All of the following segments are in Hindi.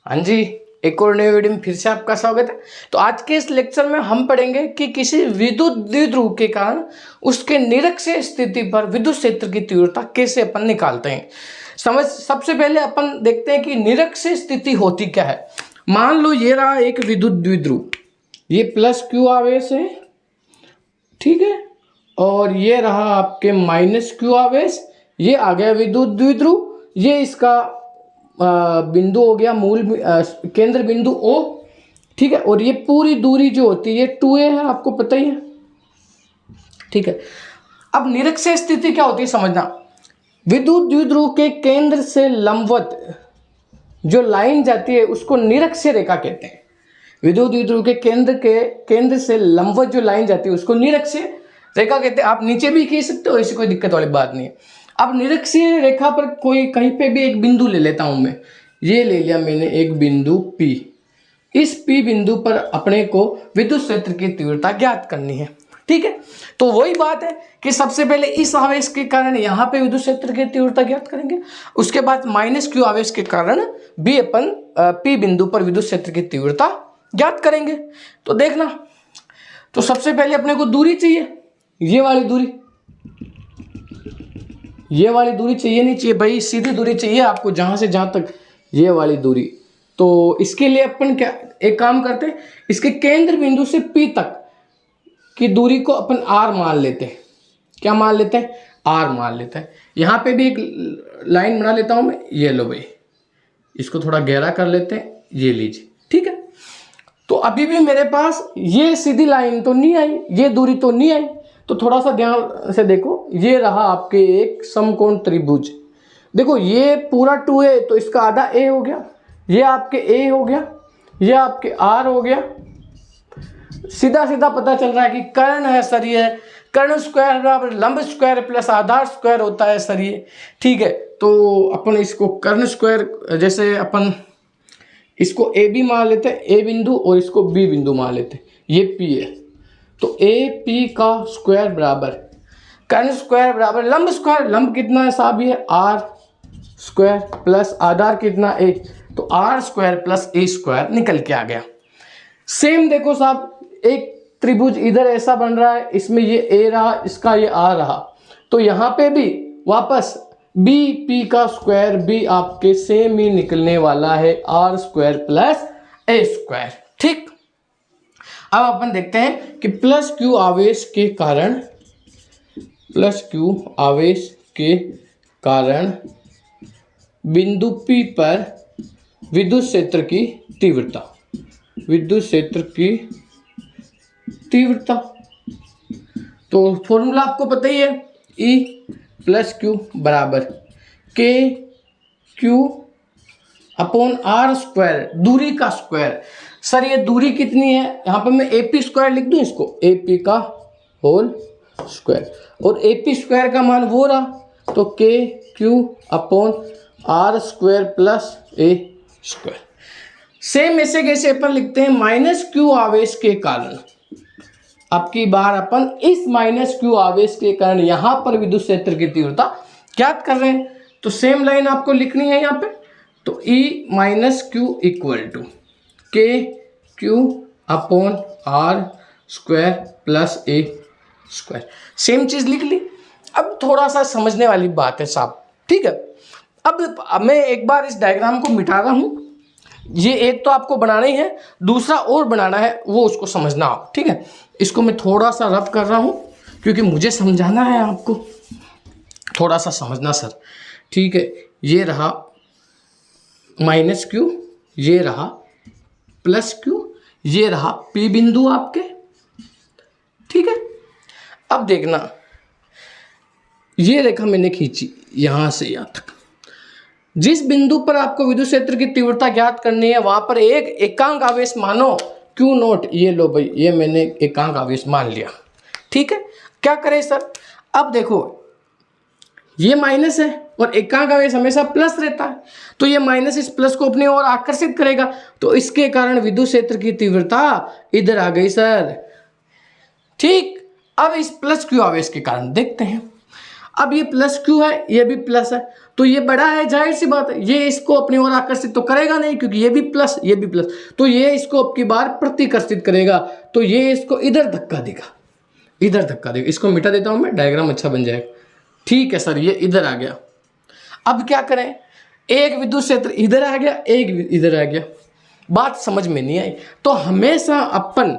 हाँ जी, एक और नए वीडियो में फिर से आपका स्वागत है। तो आज के इस लेक्चर में हम पढ़ेंगे कि किसी विद्युत द्विध्रुव के कारण उसके निरक्षीय स्थिति पर विद्युत क्षेत्र की तीव्रता कैसे अपन निकालते हैं। सबसे पहले अपन देखते हैं कि निरक्षीय स्थिति होती क्या है। मान लो ये रहा एक विद्युत द्विध्रुव, ये प्लस क्यू आवेश है, ठीक है, और ये रहा आपके माइनस क्यू आवेश। ये आ गया विद्युत द्विध्रुव, ये इसका बिंदु हो गया मूल केंद्र बिंदु O, ठीक है, और ये पूरी दूरी जो होती है 2a है, आपको पता ही है, ठीक है। अब निरक्षीय स्थिति क्या होती है समझना। विद्युत द्विध्रुव के केंद्र से लंबवत जो लाइन जाती है उसको निरक्षीय रेखा कहते हैं। विद्युत द्विध्रुव के केंद्र से लंबवत जो लाइन जाती है उसको निरक्षीय रेखा कहते हैं। आप नीचे भी खींच सकते हो, ऐसी कोई दिक्कत वाली बात नहीं है। अब निरक्षीय रेखा पर कोई कहीं पे भी एक बिंदु ले लेता हूं मैं, ये ले लिया मैंने एक बिंदु P। इस P बिंदु पर अपने को विद्युत क्षेत्र की तीव्रता ज्ञात करनी है, ठीक है। तो वही बात है कि सबसे पहले इस आवेश के कारण यहाँ पे विद्युत क्षेत्र की तीव्रता ज्ञात करेंगे, उसके बाद माइनस क्यू आवेश के कारण भी अपन P बिंदु पर विद्युत क्षेत्र की तीव्रता ज्ञात करेंगे। तो देखना, तो सबसे पहले अपने को दूरी चाहिए, ये वाली दूरी, ये वाली दूरी चाहिए नहीं चाहिए भाई, सीधी दूरी चाहिए आपको जहां से जहां तक, ये वाली दूरी। तो इसके लिए अपन क्या एक काम करते हैं, इसके केंद्र बिंदु से P तक की दूरी को अपन R मान लेते हैं। क्या मान लेते हैं? R मान लेते हैं। यहाँ पे भी एक लाइन बना लेता हूं मैं, ये लो भाई, इसको थोड़ा गहरा कर लेते हैं, ये लीजिए, ठीक है। तो अभी भी मेरे पास ये सीधी लाइन तो नहीं आई, ये दूरी तो नहीं आई, तो थोड़ा सा ध्यान से देखो, ये रहा आपके एक समकोण त्रिभुज। देखो ये पूरा 2a, तो इसका आधा a हो गया, ये आपके a हो गया, ये आपके r हो गया। सीधा सीधा पता चल रहा है कि कर्ण है सर, ये कर्ण स्क्वायर बराबर लंब स्क्वायर प्लस आधार स्क्वायर होता है सर ये, ठीक है। तो अपन इसको कर्ण स्क्वायर, जैसे अपन इसको a भी मान लेते हैं, a बिंदु, और इसको b बिंदु मान लेते हैं, ये p है। तो ए पी का स्क्वायर बराबर कर्ण स्क्वायर बराबर लंब स्क्वायर, लंब कितना है साहब, ये आर स्क्वायर प्लस आधार कितना ए, तो आर स्क्वायर प्लस ए स्क्वायर निकल के आ गया। सेम देखो साहब, एक त्रिभुज इधर ऐसा बन रहा है, इसमें ये ए रहा, इसका ये आर रहा, तो यहाँ पे भी वापस बी पी का स्क्वायर भी आपके सेम ही निकलने वाला है, आर स्क्वायर प्लस ए स्क्वायर, ठीक। अब अपन देखते हैं कि प्लस क्यू आवेश के कारण बिंदु P पर विद्युत क्षेत्र की तीव्रता, तो फॉर्मूला आपको पता ही है, E प्लस क्यू बराबर के क्यू अपॉन आर स्क्वायर, दूरी का स्क्वायर। सर ये दूरी कितनी है, यहाँ पर मैं AP स्क्वायर लिख दूँ इसको, AP का होल स्क्वायर, और AP स्क्वायर का मान वो रहा, तो k Q upon are square plus A square. Same ऐसे कैसे अपन लिखते हैं, माइनस क्यू आवेश के कारण, अब की बार अपन इस माइनस क्यू आवेश के कारण यहाँ पर विद्युत क्षेत्र की तीव्रता ज्ञात कर रहे हैं। तो सेम लाइन आपको लिखनी है यहाँ पे, तो E minus Q equal to K Q upon are square plus A square, same चीज लिख ली। अब थोड़ा सा समझने वाली बात है साहब, ठीक है। अब मैं एक बार इस डायग्राम को मिटा रहा हूं, ये एक तो आपको बनाना ही है, दूसरा और बनाना है, वो उसको समझना आप, ठीक है। इसको मैं थोड़ा सा रफ कर रहा हूं क्योंकि मुझे समझाना है आपको, थोड़ा सा समझना सर, ठीक है। ये रहा माइनस क्यू, ये रहा प्लस क्यू, ये रहा P बिंदु आपके, ठीक है। अब देखना, ये रेखा मैंने खींची यहां से यहां तक, जिस बिंदु पर आपको विद्युत क्षेत्र की तीव्रता ज्ञात करनी है वहां पर एक एकांक आवेश मानो Q नोट, ये लो भाई, ये मैंने एकांक आवेश मान लिया, ठीक है। क्या करें सर, अब देखो ये माइनस है और एकांक आवेश हमेशा प्लस रहता है, तो ये माइनस इस प्लस को अपनी ओर आकर्षित करेगा, तो इसके कारण विद्युत क्षेत्र की तीव्रता इधर आ गई सर, ठीक। अब इस प्लस क्यू आवेश के कारण देखते हैं, अब ये प्लस क्यू है, ये भी प्लस है, तो ये बड़ा है, जाहिर सी बात है ये इसको अपनी ओर आकर्षित तो करेगा नहीं, क्योंकि ये भी प्लस ये भी प्लस, तो ये इसको अब की बार प्रतिकर्षित करेगा, तो ये इसको इधर धक्का देगा, इधर धक्का देगा। इसको मिटा देता हूं मैं, डायग्राम अच्छा बन जाएगा। ठीक है सर, ये इधर आ गया। अब क्या करें, एक विद्युत क्षेत्र इधर आ गया, एक इधर आ गया, बात समझ में नहीं आई। तो हमेशा अपन,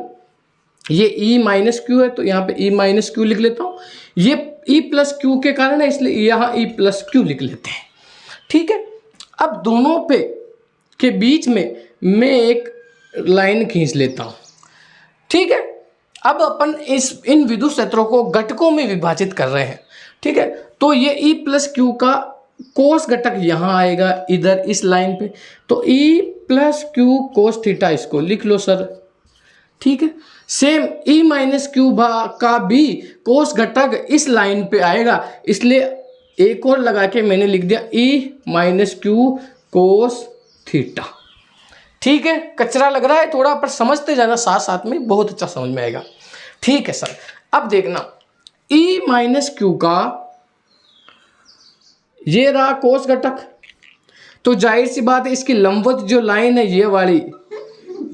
ये E माइनस क्यू है तो यहाँ पे E माइनस क्यू लिख लेता हूँ, ये E प्लस क्यू के कारण है इसलिए यहाँ E प्लस क्यू लिख लेते हैं। ठीक है, अब दोनों पे के बीच में मैं एक लाइन खींच लेता हूँ। ठीक है, अब अपन इन विद्युत क्षेत्रों को घटकों में विभाजित कर रहे हैं। ठीक है, तो ये E प्लस क्यू का कोस घटक यहाँ आएगा इधर इस लाइन पे, तो E plus Q cos theta इसको लिख लो सर। ठीक है, सेम E माइनस क्यू का भी कोस घटक इस लाइन पे आएगा, इसलिए एक और लगा के मैंने लिख दिया E minus Q cos theta. ठीक है, कचरा लग रहा है थोड़ा, पर समझते जाना साथ साथ में, बहुत अच्छा समझ में आएगा। ठीक है सर, अब देखना E माइनस क्यू का ये रहा कोस घटक, तो जाहिर सी बात है इसकी लंबवत जो लाइन है ये वाली,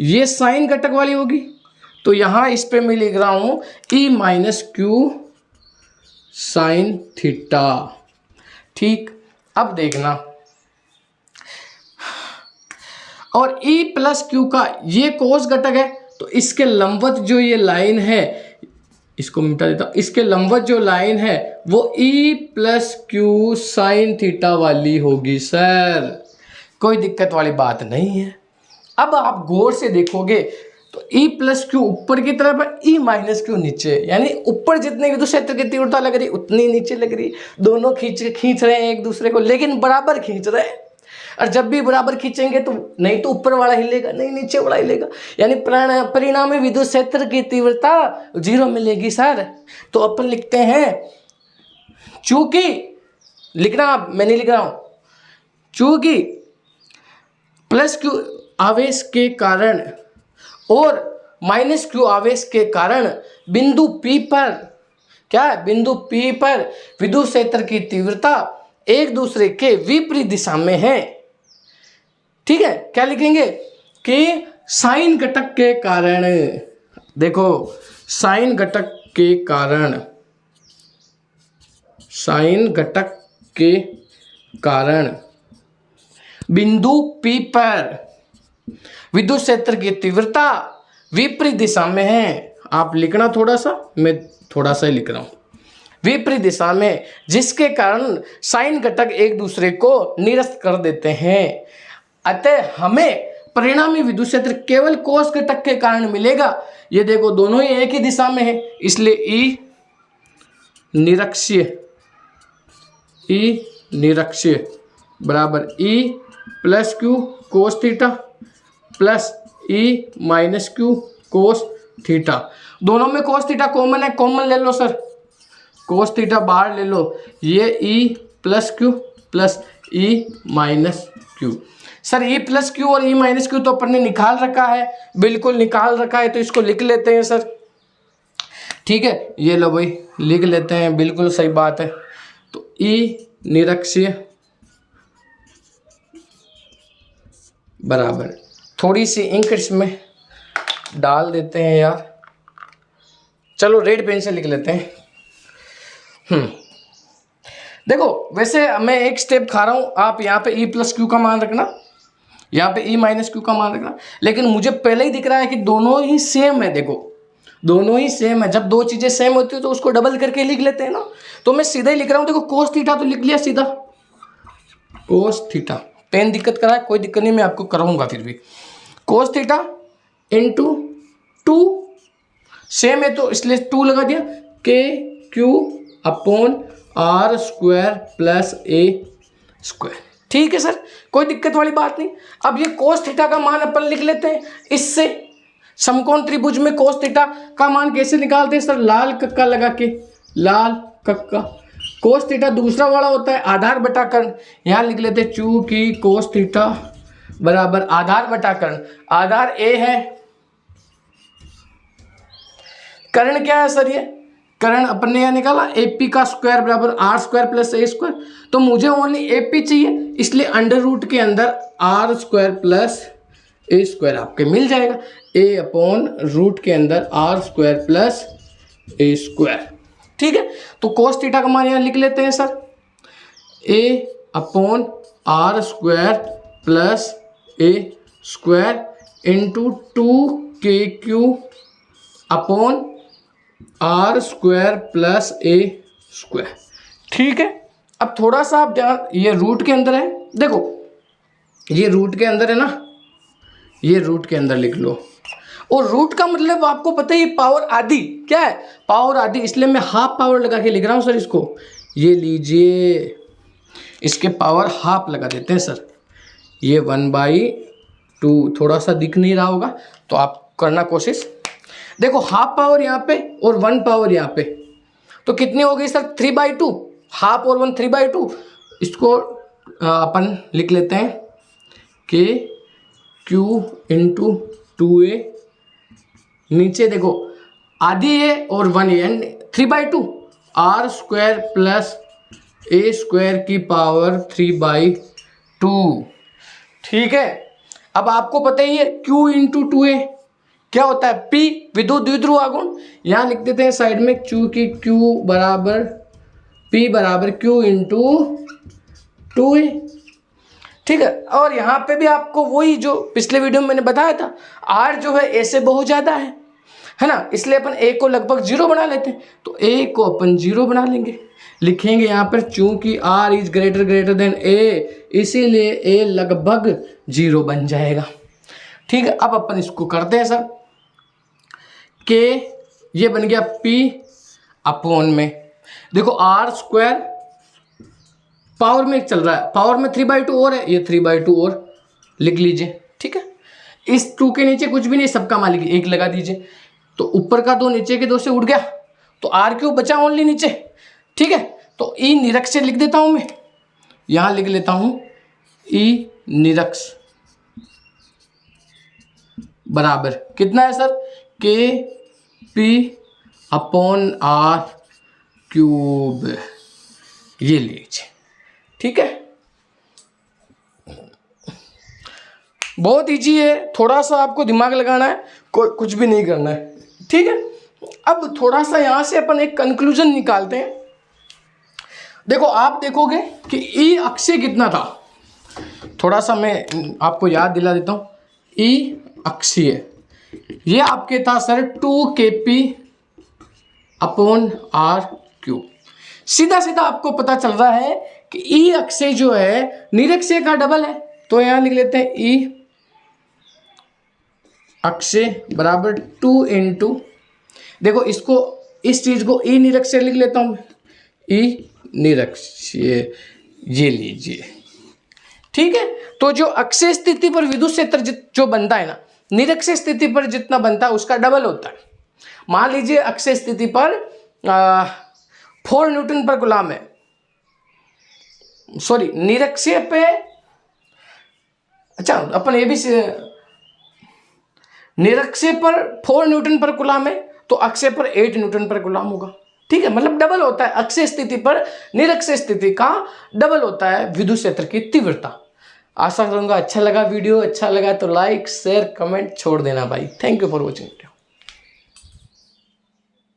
ये साइन घटक वाली होगी, तो यहां इस पे मैं लिख रहा हूं E minus Q sine theta. ठीक, अब देखना, और E प्लस क्यू का ये कोस घटक है, तो इसके लंबवत जो ये लाइन है, इसको मिटा देता हूं, इसके लंबवत जो लाइन है वो E plus Q sine theta वाली होगी सर, कोई दिक्कत वाली बात नहीं है। अब आप गौर से देखोगे तो E प्लस क्यू ऊपर की तरफ है, E माइनस क्यू नीचे, यानी ऊपर जितने विद्युत क्षेत्र की तीव्रता लग रही उतनी नीचे लग रही। दोनों खींच रहे हैं एक दूसरे को, लेकिन बराबर खींच रहे हैं, और जब भी बराबर खींचेंगे तो नहीं तो ऊपर वाला हिलेगा, नहीं नीचे वाला हिलेगा, यानी परिणामी विद्युत क्षेत्र की तीव्रता 0 मिलेगी सर। तो अपन लिखते हैं, चूंकि लिखना मैं नहीं लिख रहा हूं, चूंकि प्लस क्यू आवेश के कारण और माइनस क्यू आवेश के कारण बिंदु P पर, क्या है, बिंदु P पर विद्युत क्षेत्र की तीव्रता एक दूसरे के विपरीत दिशा में है। ठीक है, क्या लिखेंगे कि साइन घटक के कारण, देखो साइन घटक के कारण, साइन घटक के कारण बिंदु P पर विद्युत क्षेत्र की तीव्रता विपरीत दिशा में है। आप लिखना थोड़ा सा, मैं थोड़ा सा ही लिख रहा हूं, विपरीत दिशा में, जिसके कारण साइन घटक एक दूसरे को निरस्त कर देते हैं। अतः हमें परिणामी विद्युत क्षेत्र केवल कोस घटक के कारण मिलेगा। ये देखो दोनों ही एक ही दिशा में है, इसलिए E निरक्षीय बराबर E plus Q cos theta plus E minus Q cos theta. दोनों में कोस थीटा कॉमन है, कॉमन ले लो सर, कोस थीटा बाहर ले लो, ये E plus Q plus E minus Q. Sir E plus Q और E माइनस क्यू तो अपन ने निकाल रखा है, बिल्कुल निकाल रखा है, तो इसको लिख लेते हैं सर। ठीक है, ये लो भाई लिख लेते हैं, बिल्कुल सही बात है। तो E निरक्षीय बराबर, थोड़ी सी इंक इसमें डाल देते हैं यार, चलो रेड पेन से लिख लेते हैं। देखो वैसे मैं एक स्टेप खा रहा हूँ, आप यहाँ पे E प्लस क्यू का मान रखना, यहाँ पे E माइनस क्यू का मान रखना, लेकिन मुझे पहले ही दिख रहा है कि दोनों ही सेम है। देखो दोनों ही सेम है, जब दो चीज़ें सेम होती है तो उसको डबल करके लिख लेते हैं ना, तो मैं सीधा ही लिख रहा हूँ। देखो कोस थीटा तो लिख लिया सीधा, कोस थीटा, पेन दिक्कत करा है, कोई दिक्कत नहीं, मैं आपको कराऊंगा फिर भी। कोस थीटा इंटू 2 सेम है तो इसलिए 2 लगा दिया, k Q upon are square plus A square. ठीक है सर, कोई दिक्कत वाली बात नहीं। अब ये कोस थीटा का मान अपन लिख लेते हैं, इससे समकोण त्रिभुज में कोस थीटा का मान कैसे निकालते हैं सर, लाल कक्का लगा के, लाल कक्का। कोस थीटा दूसरा वाला होता है आधार बटा कर्ण, यहाँ लिख लेते हैं चूंकि कोस थीटा बराबर आधार बटा कर्ण, आधार ए है, कर्ण क्या है सर, ये करण अपन ने यह निकाला AP का स्क्वायर बराबर आर स्क्वायर प्लस ए स्क्वायर, तो मुझे ओनली AP चाहिए, इसलिए अंडर रूट के अंदर आर स्क्वायर प्लस ए स्क्वायर आपके मिल जाएगा। ए अपॉन रूट के अंदर आर स्क्वायर प्लस ए स्क्वायर, ठीक है। तो कोस थीटा का मान यहाँ लिख लेते हैं sir, a upon are square plus A square into 2KQ upon are square plus A square, ठीक है। अब थोड़ा सा आप ध्यान, ये रूट के अंदर है, देखो ये रूट के अंदर है ना, ये रूट के अंदर लिख लो। और रूट का मतलब आपको पता है, ये पावर आधी क्या है, पावर आधी, इसलिए मैं हाफ पावर लगा के लिख रहा हूँ सर इसको। ये लीजिए, इसके पावर हाफ लगा देते हैं सर, ये 1/2, थोड़ा सा दिख नहीं रहा होगा तो आप करना कोशिश। देखो हाफ पावर यहाँ पे और 1 पावर यहाँ पे, तो कितनी हो गई सर 3/2, हाफ और 1 3/2। इसको अपन लिख लेते हैं KQ इंटू 2A, नीचे देखो आधी है और 1 है, 3/2 आर स्क्वायर प्लस ए स्क्वायर की पावर 3/2, ठीक है। अब आपको पता ही है Q इंटू 2A क्या होता है, P विद्युत द्विध्रुव आघूर्ण, यहाँ लिख देते हैं साइड में चूंकि Q बराबर P बराबर Q इंटू 2A, ठीक है। और यहाँ पे भी आपको वही जो पिछले वीडियो में मैंने बताया था, R जो है A से बहुत ज़्यादा है ना, इसलिए अपन A को लगभग 0 बना लेते हैं, तो A को अपन 0 बना लेंगे, लिखेंगे यहाँ पर चूंकि R is greater than A, इसीलिए A लगभग 0 बन जाएगा, ठीक है। अब अपन इसको करते हैं सर, K ये बन गया P अपॉन में, देखो आर स्क्वायर पावर में चल रहा है, पावर में 3/2 और है, ये 3/2 और लिख लीजिए, ठीक है। इस 2 के नीचे कुछ भी नहीं, सबका मान लीजिए 1 लगा दीजिए, तो ऊपर का 2 नीचे के 2 से उठ गया, तो R³ बचा ओनली नीचे, ठीक है। तो E निरक्ष लिख देता हूं मैं, यहां लिख लेता हूं E निरक्ष बराबर कितना है सर, KP अपॉन R³, ये लीजिए, ठीक है। बहुत इजी है, थोड़ा सा आपको दिमाग लगाना है, कुछ भी नहीं करना है, ठीक है। अब थोड़ा सा यहाँ से अपन एक कंक्लूजन निकालते हैं। देखो आप देखोगे कि ई अक्षीय कितना था, थोड़ा सा मैं आपको याद दिला देता हूँ। ई अक्षीय ये आपके था सर 2KP अपॉन R³। सीधा सीधा आपको पता चल रहा है कि ई अक्षीय जो है निरक्षीय का डबल है, तो यहाँ लिख लेते हैं ई अक्षीय बराबर 2 इंटू, देखो इसको, इस चीज को ई निरक्षीय लिख लेता हूँ, ई निरक्षीय, ये लीजिए, ठीक है। तो जो अक्षीय स्थिति पर विद्युत क्षेत्र जो बनता है ना, निरक्षीय स्थिति पर जितना बनता है उसका डबल होता है। मान लीजिए अक्षीय स्थिति पर 4 न्यूटन पर कूलम है, सॉरी निरक्षीय पे, अच्छा अपन ये भी, निरक्षीय पर 4 न्यूटन पर कूलम है तो अक्षीय पर 8 न्यूटन पर कूलम होगा, ठीक है। मतलब डबल होता है, अक्षीय स्थिति पर निरक्षीय स्थिति का डबल होता है विद्युत क्षेत्र की तीव्रता। आशा करूंगा अच्छा लगा वीडियो, अच्छा लगा तो लाइक शेयर कमेंट छोड़ देना भाई। Thank you for watching video.